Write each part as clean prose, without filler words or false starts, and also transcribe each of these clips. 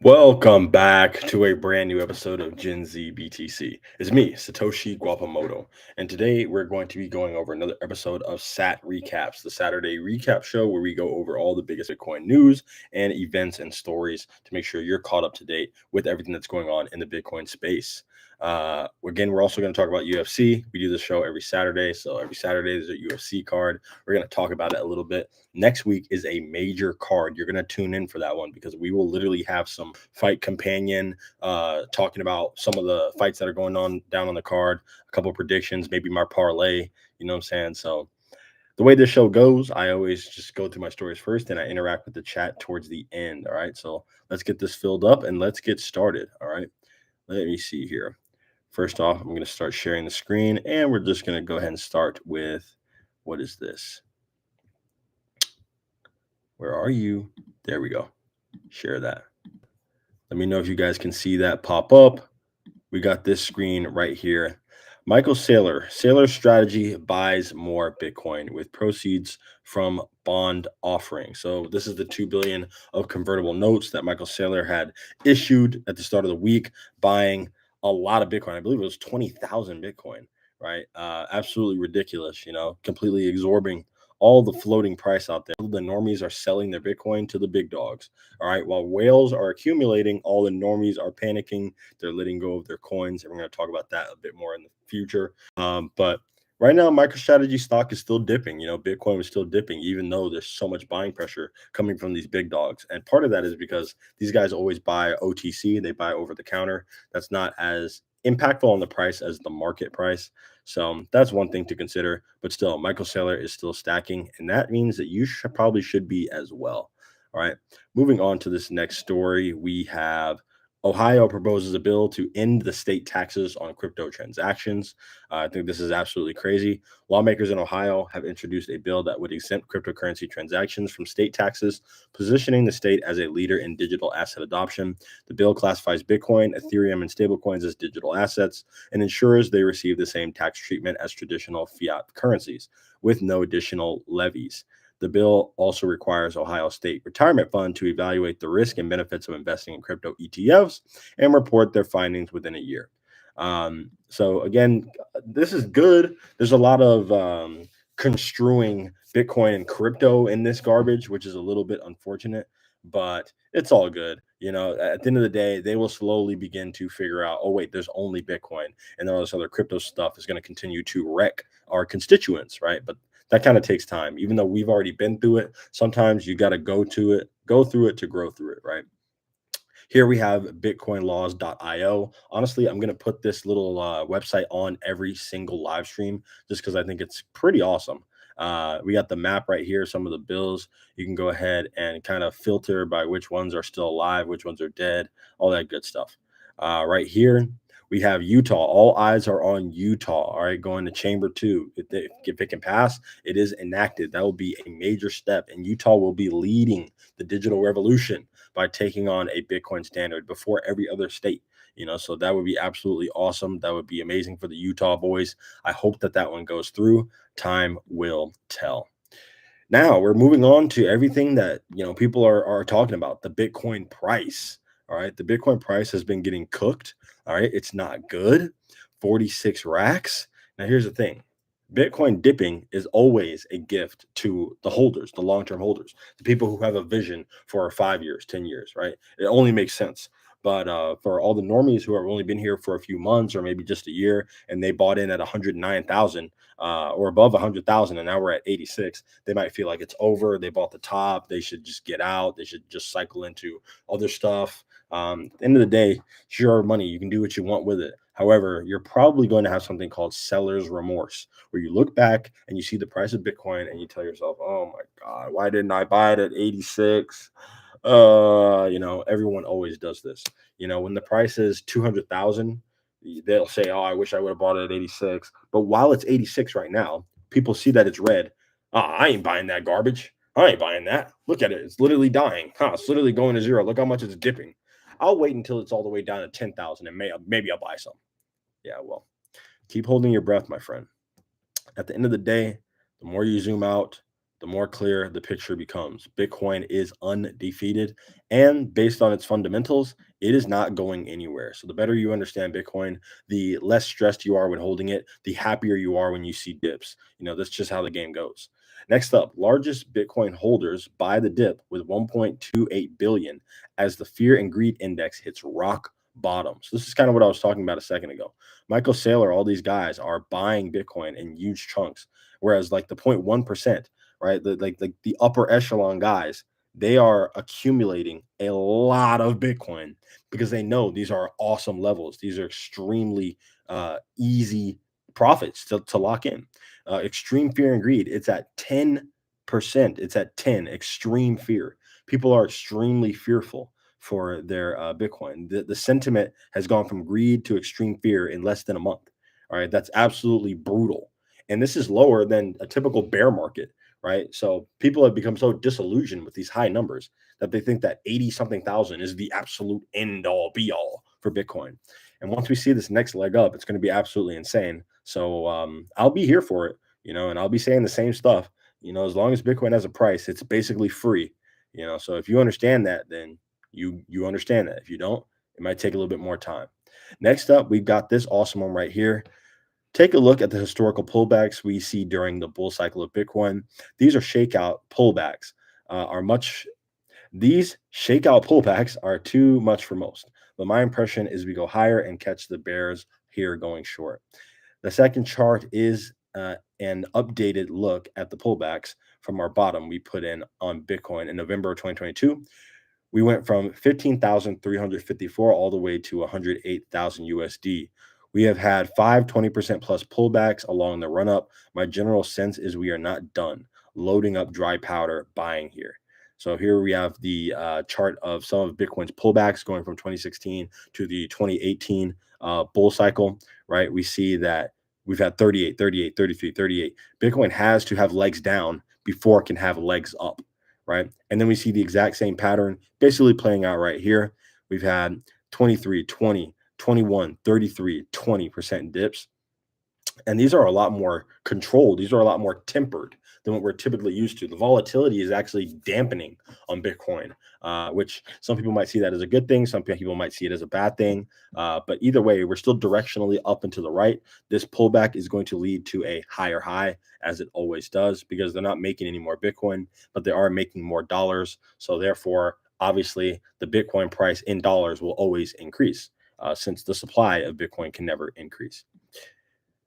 Welcome back to a brand new episode of Gen Z BTC. It's me, Satoshi Guapamoto, and today we're going to be going over another episode of SAT Recaps, the Saturday recap show where we go over all the biggest Bitcoin news and events and stories to make sure you're caught up to date with everything that's going on in the Bitcoin space. Again, we're also going to talk about UFC. We do this show every Saturday, so every Saturday there's a UFC card. We're going to talk about it a little bit. Next week is a major card. You're going to tune in for that one because we will literally have some fight companion talking about some of the fights that are going on down on the card, a couple of predictions, maybe my parlay, you know what I'm saying? So the way this show goes, I always just go through my stories first and I interact with the chat towards the end. All right. So let's get this filled up and let's get started. All right. Let me see here. First off, I'm going to start sharing the screen and we're just going to go ahead and start with what is this? Where are you? There we go. Share that. Let me know if you guys can see that pop up. We got this screen right here. Michael Saylor's strategy buys more Bitcoin with proceeds from bond offering. So this is the 2 billion of convertible notes that Michael Saylor had issued at the start of the week, buying a lot of Bitcoin. I believe it was 20,000 Bitcoin, right? Absolutely ridiculous, completely absorbing all the floating price out there. The normies are selling their Bitcoin to the big dogs. All right. While whales are accumulating, all the normies are panicking. They're letting go of their coins. And we're going to talk about that a bit more in the future. But right now, MicroStrategy stock is still dipping. Bitcoin was still dipping, even though there's so much buying pressure coming from these big dogs. And part of that is because these guys always buy OTC, they buy over the counter. That's not as impactful on the price as the market price. So that's one thing to consider. But still, Michael Saylor is still stacking, and that means that you probably should be as well. All right. Moving on to this next story, we have Ohio proposes a bill to end the state taxes on crypto transactions. I think this is absolutely crazy. Lawmakers in Ohio have introduced a bill that would exempt cryptocurrency transactions from state taxes, positioning the state as a leader in digital asset adoption. The bill classifies Bitcoin, Ethereum, and stablecoins as digital assets and ensures they receive the same tax treatment as traditional fiat currencies, with no additional levies. The bill also requires Ohio State Retirement Fund to evaluate the risk and benefits of investing in crypto ETFs and report their findings within a year. So again, this is good. There's a lot of construing Bitcoin and crypto in this garbage, which is a little bit unfortunate, but it's all good. At the end of the day, they will slowly begin to figure out, oh, wait, there's only Bitcoin and all this other crypto stuff is going to continue to wreck our constituents, right? But that kind of takes time. Even though we've already been through it, sometimes you got to go through it to grow through it, right? Here we have bitcoinlaws.io. Honestly, I'm going to put this little website on every single live stream just because I think it's pretty awesome. We got the map right here, some of the bills. You can go ahead and kind of filter by which ones are still alive, which ones are dead, all that good stuff. Right here, we have Utah. All eyes are on Utah. All right, going to Chamber 2. If it can pass, it is enacted. That will be a major step, and Utah will be leading the digital revolution by taking on a Bitcoin standard before every other state. So that would be absolutely awesome. That would be amazing for the Utah boys. I hope that one goes through. Time will tell. Now we're moving on to everything that people are talking about. The Bitcoin price. All right, the Bitcoin price has been getting cooked. All right, it's not good. 46 racks. Now here's the thing. Bitcoin dipping is always a gift to the holders, the long-term holders, the people who have a vision for 5 years, 10 years, right? It only makes sense. But for all the normies who have only been here for a few months or maybe just a year, and they bought in at 109,000 or above 100,000, and now we're at 86, they might feel like it's over. They bought the top. They should just get out. They should just cycle into other stuff. At the end of the day, it's your money. You can do what you want with it. However, you're probably going to have something called seller's remorse, where you look back and you see the price of Bitcoin and you tell yourself, oh my God, why didn't I buy it at 86? Everyone always does this. When the price is 200,000, they'll say, oh, I wish I would have bought it at 86. But while it's 86 right now, people see that it's red. I ain't buying that garbage. I ain't buying that. Look at it. It's literally dying. It's literally going to zero. Look how much it's dipping. I'll wait until it's all the way down to 10,000 and maybe I'll buy some. Yeah, well, keep holding your breath, my friend. At the end of the day, the more you zoom out, the more clear the picture becomes. Bitcoin is undefeated, and based on its fundamentals, it is not going anywhere. So the better you understand Bitcoin, the less stressed you are when holding it, the happier you are when you see dips. That's just how the game goes. Next up, largest Bitcoin holders buy the dip with 1.28 billion as the fear and greed index hits rock bottom. So this is kind of what I was talking about a second ago. Michael Saylor, all these guys are buying Bitcoin in huge chunks, whereas like the 0.1%, right? Like the upper echelon guys, they are accumulating a lot of Bitcoin because they know these are awesome levels. These are extremely easy profits to lock in. Extreme fear and greed, it's at 10%. It's at 10. Extreme fear. People are extremely fearful for their Bitcoin. The sentiment has gone from greed to extreme fear in less than a month. All right, that's absolutely brutal. And this is lower than a typical bear market, right? So people have become so disillusioned with these high numbers that they think that 80 something thousand is the absolute end all be all for Bitcoin. And once we see this next leg up, it's going to be absolutely insane. So I'll be here for it, and I'll be saying the same stuff. As long as Bitcoin has a price, it's basically free. So if you understand that, then you understand that. If you don't, it might take a little bit more time. Next up, we've got this awesome one right here. Take a look at the historical pullbacks we see during the bull cycle of Bitcoin. These are shakeout pullbacks. These shakeout pullbacks are too much for most. But my impression is we go higher and catch the bears here going short. The second chart is an updated look at the pullbacks from our bottom we put in on Bitcoin in November of 2022. We went from 15,354 all the way to 108,000 USD. We have had 20% plus pullbacks along the run up. My general sense is we are not done loading up dry powder buying here. So here we have the chart of some of Bitcoin's pullbacks going from 2016 to the 2018 bull cycle, right? We see that we've had 38, 38, 33, 38. Bitcoin has to have legs down before it can have legs up, right? And then we see the exact same pattern basically playing out right here. We've had 23, 20, 21, 33, 20% dips. And these are a lot more controlled. These are a lot more tempered than what we're typically used to. The volatility is actually dampening on Bitcoin, which some people might see that as a good thing. Some people might see it as a bad thing. But either way, we're still directionally up and to the right. This pullback is going to lead to a higher high, as it always does, because they're not making any more Bitcoin, but they are making more dollars. So therefore, obviously, the Bitcoin price in dollars will always increase, since the supply of Bitcoin can never increase.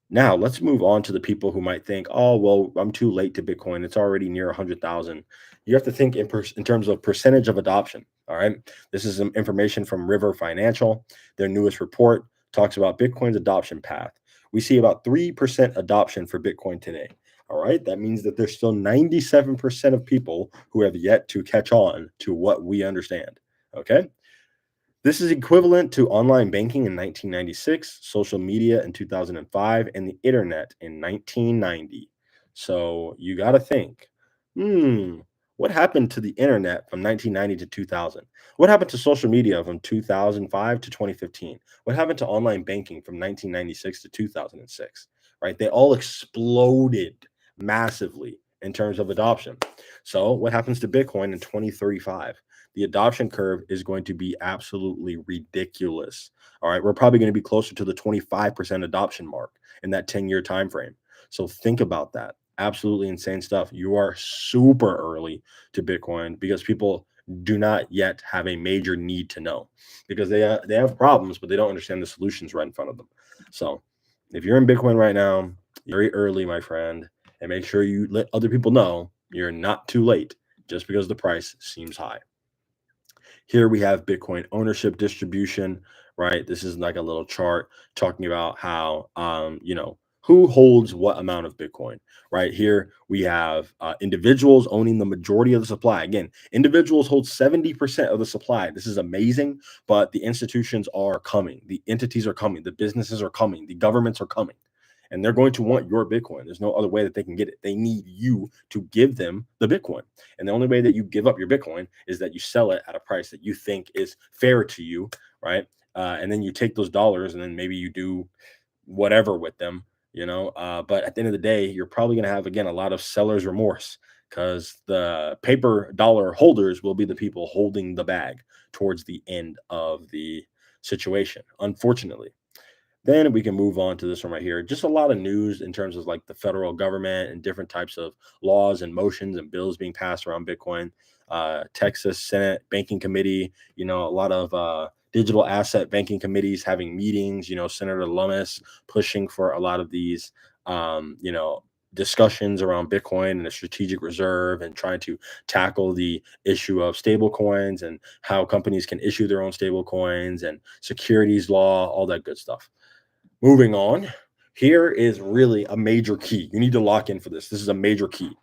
Now, let's move on to the people who might think, oh, well, I'm too late to Bitcoin. It's already near 100,000. You have to think in terms of percentage of adoption. All right. This is some information from River Financial. Their newest report talks about Bitcoin's adoption path. We see about 3% adoption for Bitcoin today. All right. That means that there's still 97% of people who have yet to catch on to what we understand. Okay. This is equivalent to online banking in 1996, social media in 2005, and the internet in 1990. So you got to think, what happened to the internet from 1990 to 2000? What happened to social media from 2005 to 2015? What happened to online banking from 1996 to 2006? Right? They all exploded massively in terms of adoption. So what happens to Bitcoin in 2035? The adoption curve is going to be absolutely ridiculous. All right, we're probably going to be closer to the 25% adoption mark in that 10-year time frame. So think about that. Absolutely insane stuff. You are super early to Bitcoin because people do not yet have a major need to know, because they have problems, but they don't understand the solutions right in front of them. So if you're in Bitcoin right now, you're very early, my friend, and make sure you let other people know you're not too late just because the price seems high. Here we have Bitcoin ownership distribution, right? This is like a little chart talking about how, who holds what amount of Bitcoin, right? Here we have individuals owning the majority of the supply. Again, individuals hold 70% of the supply. This is amazing, but the institutions are coming. The entities are coming. The businesses are coming. The governments are coming. And they're going to want your Bitcoin. There's no other way that they can get it. They need you to give them the Bitcoin. And the only way that you give up your Bitcoin is that you sell it at a price that you think is fair to you, right? And then you take those dollars and then maybe you do whatever with them, But at the end of the day, you're probably going to have, again, a lot of seller's remorse. because the paper dollar holders will be the people holding the bag towards the end of the situation, unfortunately. Then we can move on to this one right here. Just a lot of news in terms of like the federal government and different types of laws and motions and bills being passed around Bitcoin. Texas Senate Banking Committee, a lot of digital asset banking committees having meetings, Senator Lummis pushing for a lot of these, discussions around Bitcoin and a strategic reserve and trying to tackle the issue of stable coins and how companies can issue their own stable coins and securities law, all that good stuff. Moving on, here is really a major key. You need to lock in for this. This is a major key.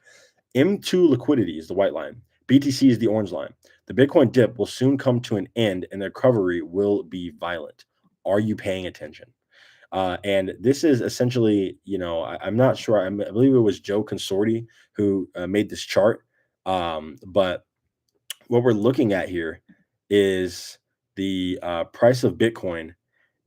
M2 liquidity is the white line. BTC is the orange line. The Bitcoin dip will soon come to an end and the recovery will be violent. Are you paying attention? And this is essentially, I'm not sure. I believe it was Joe Consorti who made this chart. But what we're looking at here is the price of Bitcoin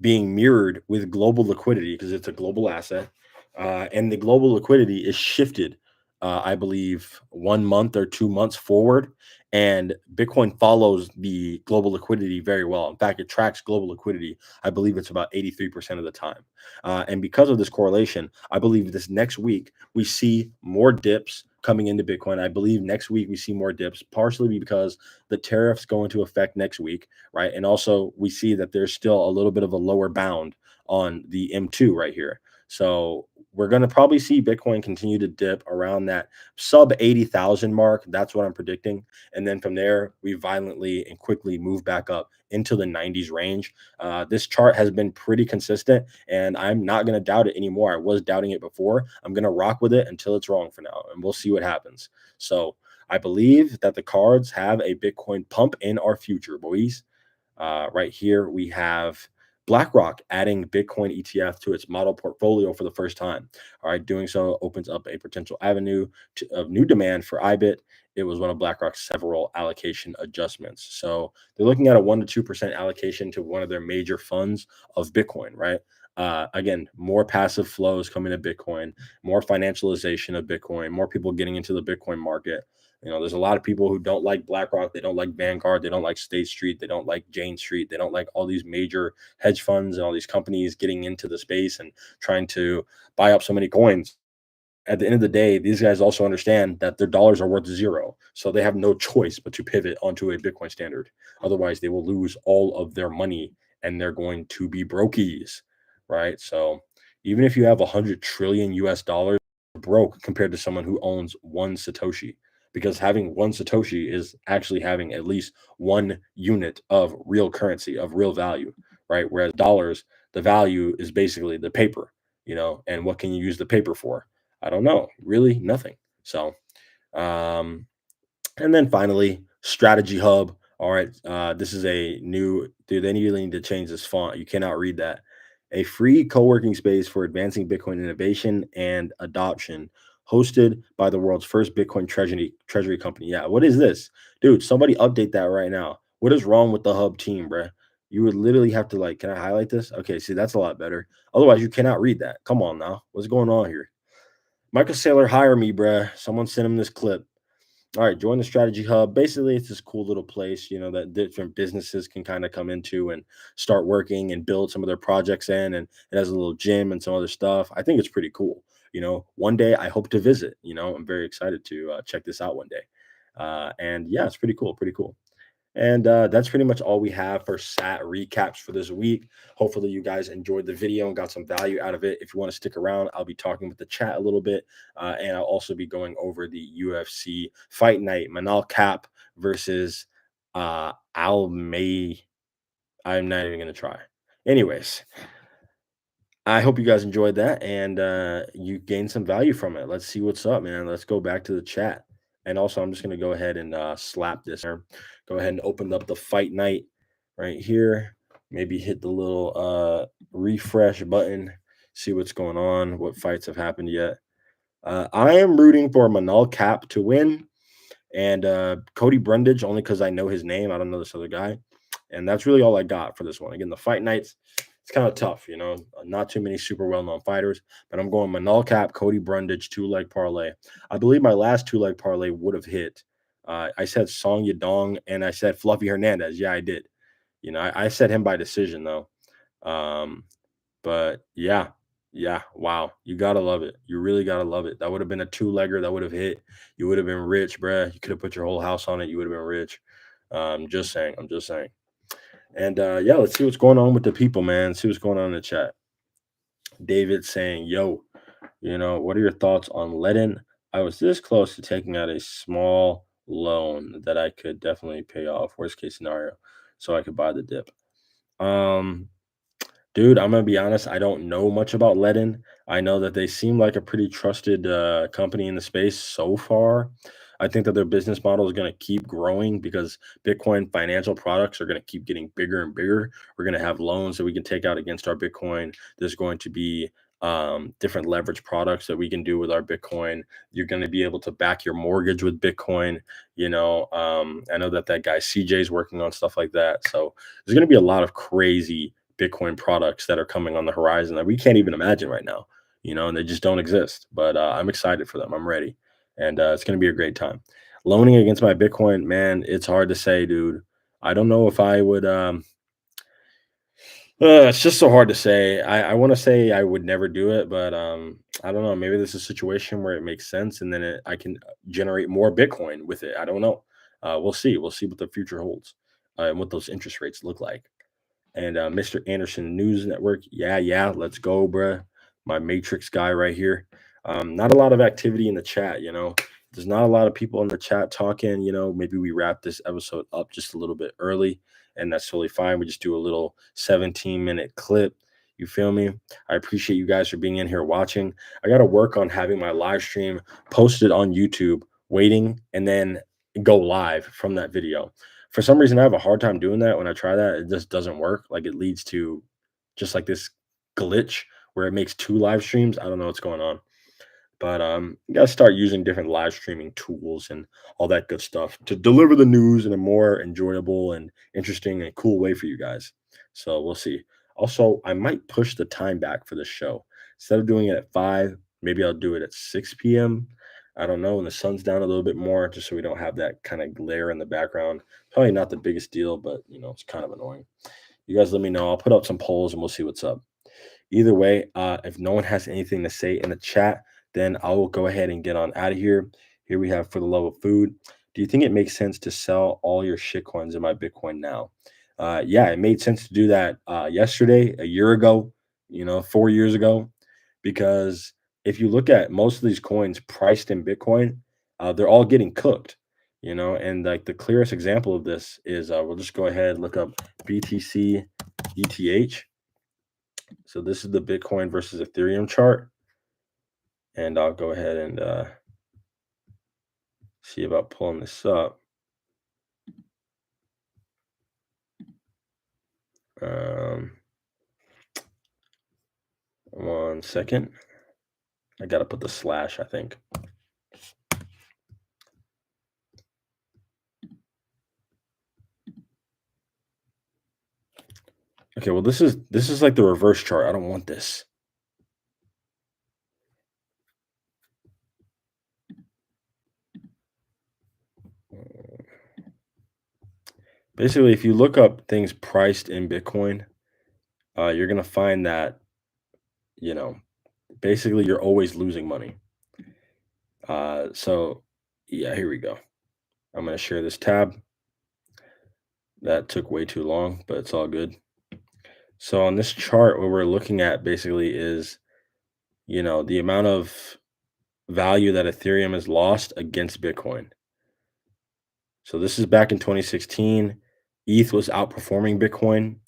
being mirrored with global liquidity because it's a global asset. And the global liquidity is shifted, I believe, 1 month or 2 months forward. And Bitcoin follows the global liquidity very well. In fact, it tracks global liquidity. I believe it's about 83% of the time. And because of this correlation, I believe this next week we see more dips coming into Bitcoin. I believe next week we see more dips, partially because the tariffs go into effect next week, right? And also we see that there's still a little bit of a lower bound on the M2 right here. So we're going to probably see Bitcoin continue to dip around that sub 80,000 mark. That's what I'm predicting. And then from there, we violently and quickly move back up into the 90s range. This chart has been pretty consistent, and I'm not going to doubt it anymore. I was doubting it before. I'm going to rock with it until it's wrong for now, and we'll see what happens. So I believe that the cards have a Bitcoin pump in our future, boys. Right here, we have BlackRock adding Bitcoin ETF to its model portfolio for the first time. All right, doing so opens up a potential avenue of new demand for IBIT. It was one of BlackRock's several allocation adjustments. So they're looking at a 1 to 2% allocation to one of their major funds of Bitcoin, right? Again, more passive flows coming to Bitcoin, more financialization of Bitcoin, more people getting into the Bitcoin market. There's a lot of people who don't like BlackRock. They don't like Vanguard. They don't like State Street. They don't like Jane Street. They don't like all these major hedge funds and all these companies getting into the space and trying to buy up so many coins. At the end of the day, these guys also understand that their dollars are worth zero. So they have no choice but to pivot onto a Bitcoin standard. Otherwise, they will lose all of their money and they're going to be brokies, right? So even if you have 100 trillion US dollars, broke compared to someone who owns one Satoshi, because having one Satoshi is actually having at least one unit of real currency, of real value, right? Whereas dollars, the value is basically the paper, and what can you use the paper for? I don't know, really nothing. So, um, and then finally, Strategy Hub. All right, this is a new dude. They really need to change this font. You cannot read that. A free co-working space for advancing Bitcoin innovation and adoption, hosted by the world's first Bitcoin treasury company. Yeah, what is this, dude? Somebody update that right now. What is wrong with the Hub team, bruh? You would literally have to like. Can I highlight this? Okay, see, that's a lot better. Otherwise, you cannot read that. Come on now, what's going on here? Michael Saylor, hire me, bruh. Someone sent him this clip. All right, join the Strategy Hub. Basically, it's this cool little place, that different businesses can kind of come into and start working and build some of their projects in. And it has a little gym and some other stuff. I think it's pretty cool. One day I hope to visit. I'm very excited to check this out one day. And yeah, it's pretty cool. Pretty cool. And that's pretty much all we have for SAT recaps for this week. Hopefully, you guys enjoyed the video and got some value out of it. If you want to stick around, I'll be talking with the chat a little bit. And I'll also be going over the UFC fight night, Manal Cap versus Al May. I'm not even going to try. Anyways, I hope you guys enjoyed that and you gained some value from it. Let's see what's up, man. Let's go back to the chat. And also, I'm just going to go ahead and slap this. Go ahead and open up the fight night right here. Maybe hit the little refresh button. See what's going on. What fights have happened yet. I am rooting for Manal Cap to win. And Cody Brundage, only because I know his name. I don't know this other guy. And that's really all I got for this one. Again, the fight nights. it's kind of tough, not too many super well-known fighters, but I'm going Manal Cap, Cody Brundage, two-leg parlay. I believe my last two-leg parlay would have hit. I said Song Yadong and I said Fluffy Hernandez. Yeah, I did. I said him by decision though. Um, but yeah, yeah, wow. You gotta love it. You really gotta love it. That would have been a two-legger that would have hit. You would have been rich, bruh. You could have put your whole house on it. You would have been rich. Just saying. I'm just saying. And yeah, let's see what's going on with the people, man. See what's going on in the chat. David saying, "Yo, what are your thoughts on letting? I was this close to taking out a small loan that I could definitely pay off. Worst case scenario, so I could buy the dip." Um, Dude, I'm gonna be honest, I don't know much about Ledin. I know that they seem like a pretty trusted company in the space so far. I think that their business model is going to keep growing because Bitcoin financial products are going to keep getting bigger and bigger. We're going to have loans that we can take out against our Bitcoin. There's going to be different leverage products that we can do with our Bitcoin. You're going to be able to back your mortgage with Bitcoin. I know that guy CJ is working on stuff like that. So there's going to be a lot of crazy Bitcoin products that are coming on the horizon that we can't even imagine right now, and they just don't exist. But I'm excited for them. I'm ready. And it's going to be a great time. Loaning against my Bitcoin, man, it's hard to say, dude. I don't know if I would. It's just so hard to say. I want to say I would never do it, but I don't know. Maybe this is a situation where it makes sense, and then I can generate more Bitcoin with it. I don't know. We'll see. We'll see what the future holds and what those interest rates look like. And Mr. Anderson News Network, yeah, yeah, let's go, bruh. My Matrix guy right here. Not a lot of activity in the chat, There's not a lot of people in the chat talking, Maybe we wrap this episode up just a little bit early, and that's totally fine. We just do a little 17-minute clip. You feel me? I appreciate you guys for being in here watching. I got to work on having my live stream posted on YouTube, waiting, and then go live from that video. For some reason, I have a hard time doing that. When I try that, it just doesn't work. Like it leads to just like this glitch where it makes two live streams. I don't know what's going on. But you gotta start using different live streaming tools and all that good stuff to deliver the news in a more enjoyable and interesting and cool way for you guys. So we'll see. Also, I might push the time back for the show. Instead of doing it at 5, maybe I'll do it at 6 p.m. I don't know, when the sun's down a little bit more, just so we don't have that kind of glare in the background. Probably not the biggest deal, but it's kind of annoying. You guys let me know. I'll put up some polls and we'll see what's up. Either way, if no one has anything to say in the chat, then I will go ahead and get on out of here. Here we have For the Love of Food. Do you think it makes sense to sell all your shitcoins in my Bitcoin now? Yeah, it made sense to do that yesterday, a year ago, 4 years ago, because if you look at most of these coins priced in Bitcoin, they're all getting cooked, and like the clearest example of this is we'll just go ahead and look up BTC ETH. So this is the Bitcoin versus Ethereum chart. And I'll go ahead and see about pulling this up. Um, 1 second. I got to put the slash, I think. Okay, well this is like the reverse chart. I don't want this. Basically, if you look up things priced in Bitcoin, you're gonna find that you know basically you're always losing money. So yeah, here we go. I'm gonna share this tab. That took way too long, but it's all good. So on this chart, what we're looking at basically is the amount of value that Ethereum has lost against Bitcoin. So this is back in 2016. ETH was outperforming Bitcoin,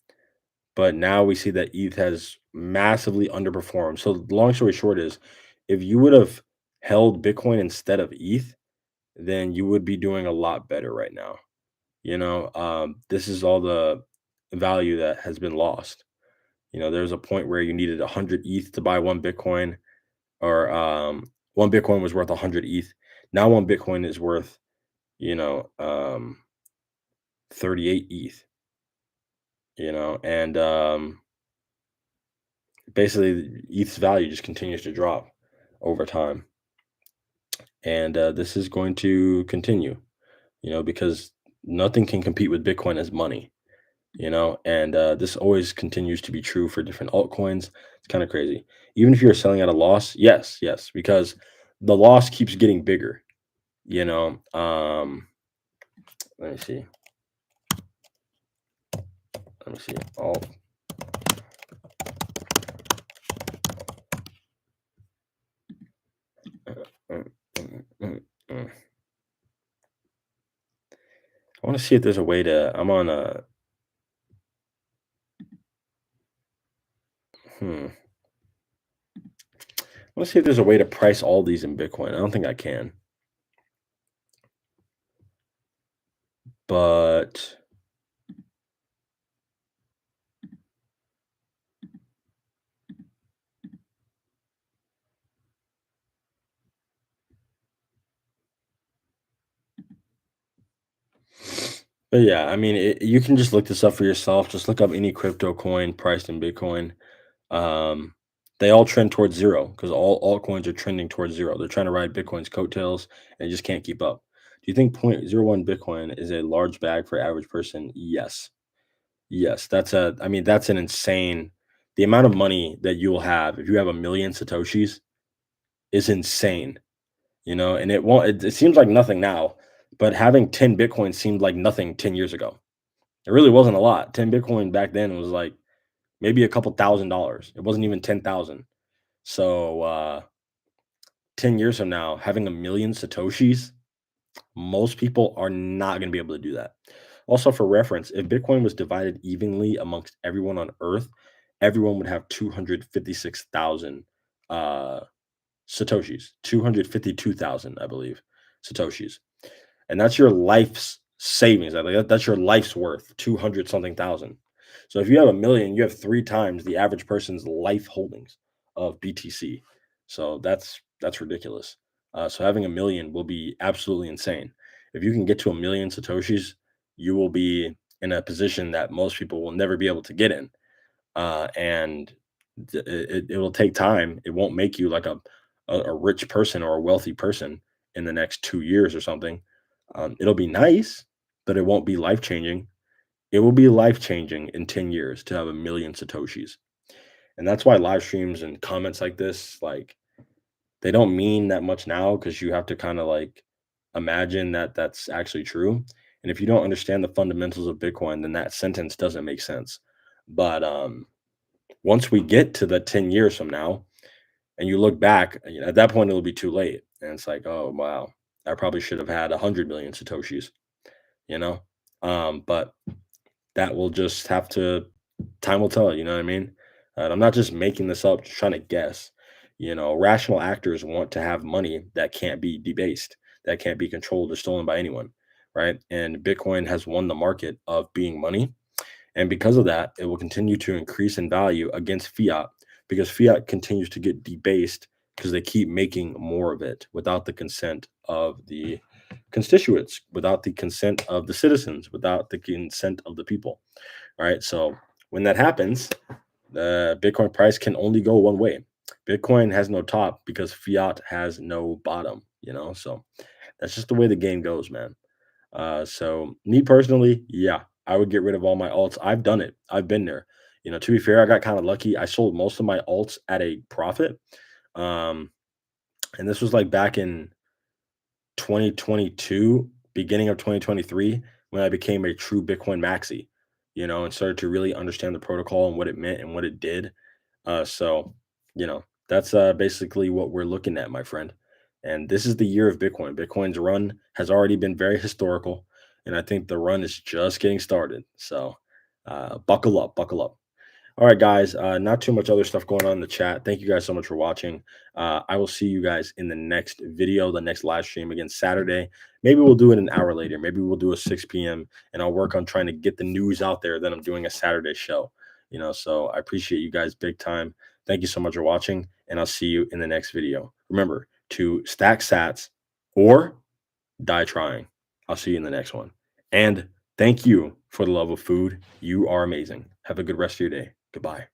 but now we see that ETH has massively underperformed. So the long story short is if you would have held Bitcoin instead of ETH, then you would be doing a lot better right now. This is all the value that has been lost. There's a point where you needed 100 ETH to buy one Bitcoin, or one Bitcoin was worth 100 ETH. Now one Bitcoin is worth, you know, um, 38 ETH, and basically ETH's value just continues to drop over time, and this is going to continue. Because nothing can compete with Bitcoin as money. And this always continues to be true for different altcoins. It's kind of crazy. Even if you're selling at a loss, yes, yes, because the loss keeps getting bigger. You know, let me see. Let me see. Alt. Mm, mm, mm, mm. I want to see if there's a way to. I'm on a. I want to see if there's a way to price all these in Bitcoin. I don't think I can, but yeah, I mean, you can just look this up for yourself. Just look up any crypto coin priced in Bitcoin. Um, they all trend towards zero because all altcoins are trending towards zero. They're trying to ride Bitcoin's coattails and they just can't keep up. Do you think 0.01 Bitcoin is a large bag for average person? Yes. Yes. I mean, that's an insane, the amount of money that you'll have if you have a million Satoshis is insane, and it seems like nothing now, but having 10 Bitcoin seemed like nothing 10 years ago. It really wasn't a lot. 10 Bitcoin back then was like maybe a couple $1,000s. It wasn't even 10,000. So 10 years from now, having a million Satoshis, most people are not going to be able to do that. Also, for reference, if Bitcoin was divided evenly amongst everyone on Earth, everyone would have 256,000 uh, Satoshis, 252,000, I believe, Satoshis. And that's your life's savings. That's your life's worth, 200 something thousand. So if you have a million, you have three times the average person's life holdings of BTC. So that's ridiculous. So having a million will be absolutely insane. If you can get to a million Satoshis, you will be in a position that most people will never be able to get in. And it will take time. It won't make you like a rich person or a wealthy person in the next 2 years or something. It'll be nice, but it won't be life changing. It will be life changing in 10 years to have a million Satoshis. And that's why live streams and comments like this, like, they don't mean that much now because you have to kind of like imagine that that's actually true. And if you don't understand the fundamentals of Bitcoin, then that sentence doesn't make sense. But once we get to the 10 years from now and you look back, at that point it'll be too late. And it's like, oh wow, I probably should have had 100 million Satoshis, you know? But that will just have to, time will tell, you know what I mean? I'm not just making this up, just trying to guess. Rational actors want to have money that can't be debased, that can't be controlled or stolen by anyone, right? And Bitcoin has won the market of being money, and because of that, it will continue to increase in value against fiat because fiat continues to get debased because they keep making more of it without the consent of the constituents, without the consent of the citizens, without the consent of the people. All right. So when that happens, the Bitcoin price can only go one way. Bitcoin has no top because fiat has no bottom, So that's just the way the game goes, man. So me personally, yeah, I would get rid of all my alts. I've done it. I've been there. To be fair, I got kind of lucky. I sold most of my alts at a profit. Um, and this was like back in 2022, beginning of 2023, when I became a true Bitcoin maxi, and started to really understand the protocol and what it meant and what it did. So, that's basically what we're looking at, my friend. And this is the year of Bitcoin. Bitcoin's run has already been very historical, and I think the run is just getting started. So, buckle up, buckle up. All right, guys. Not too much other stuff going on in the chat. Thank you guys so much for watching. I will see you guys in the next video, the next live stream again Saturday. Maybe we'll do it an hour later. Maybe we'll do a 6 p.m. and I'll work on trying to get the news out there that I'm doing a Saturday show. So I appreciate you guys big time. Thank you so much for watching, and I'll see you in the next video. Remember to stack sats or die trying. I'll see you in the next one. And thank you for the love of food. You are amazing. Have a good rest of your day. Goodbye.